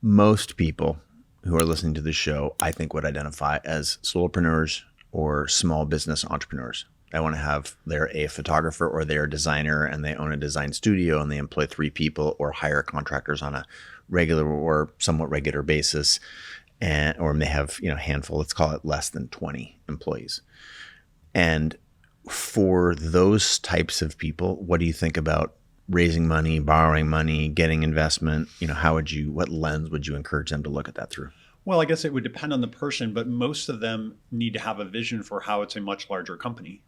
Most people who are listening to this show, I think, would identify as solopreneurs or small business entrepreneurs. I want to have, they're a photographer or they're a designer and they own a design studio and they employ 3 people or hire contractors on a regular or somewhat regular basis. Or may have, a handful, let's call it less than 20 employees. And for those types of people, what do you think about raising money, borrowing money, getting investment? What lens would you encourage them to look at that through? Well, I guess it would depend on the person, but most of them need to have a vision for how it's a much larger company,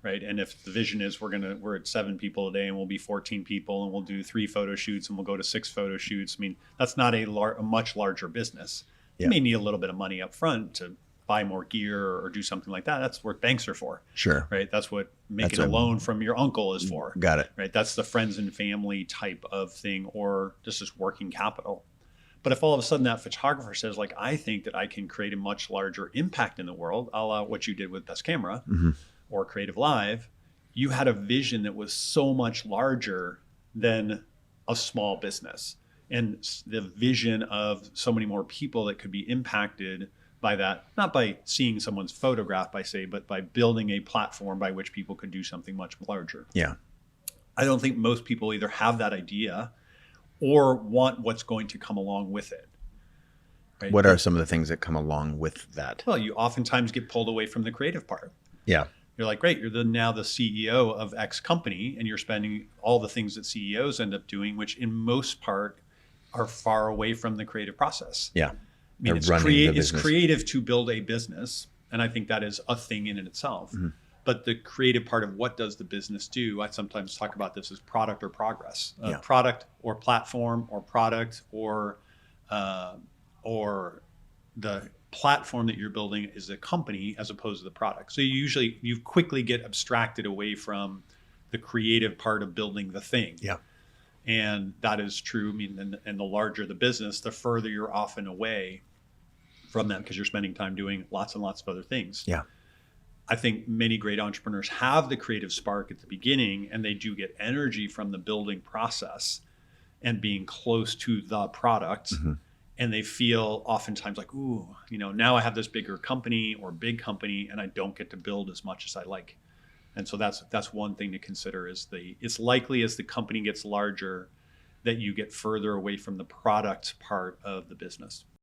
right? And if the vision is we're at 7 people a day and we'll be 14 people and we'll do 3 photo shoots and we'll go to 6 photo shoots. I mean, that's not a much larger business. Yeah. You may need a little bit of money up front to buy more gear or do something like that. That's what banks are for. Sure. Right. That's what making a loan from your uncle is for. Got it. Right. That's the friends and family type of thing, or just working capital. But if all of a sudden that photographer says, like, I think that I can create a much larger impact in the world, a la what you did with Best Camera or Creative Live, you had a vision that was so much larger than a small business. And the vision of so many more people that could be impacted by that, not by seeing someone's photograph, but by building a platform by which people could do something much larger. Yeah. I don't think most people either have that idea or want what's going to come along with it. Right? What are some of the things that come along with that? Well, you oftentimes get pulled away from the creative part. Yeah. You're like, great, you're now the CEO of X company, and you're spending all the things that CEOs end up doing, which in most part are far away from the creative process. Yeah. I mean, it's creative to build a business, and I think that is a thing in itself. But the creative part of what does the business do, I sometimes talk about this as product or progress. Product or platform or product or the platform that you're building is a company as opposed to the product. So you quickly get abstracted away from the creative part of building the thing. Yeah. And that is true. I mean, and the larger the business, the further you're often away from that because you're spending time doing lots and lots of other things. Yeah. I think many great entrepreneurs have the creative spark at the beginning, and they do get energy from the building process and being close to the product. And they feel oftentimes like, ooh, now I have this bigger company or big company and I don't get to build as much as I like. And so that's one thing to consider is it's likely as the company gets larger that you get further away from the product part of the business.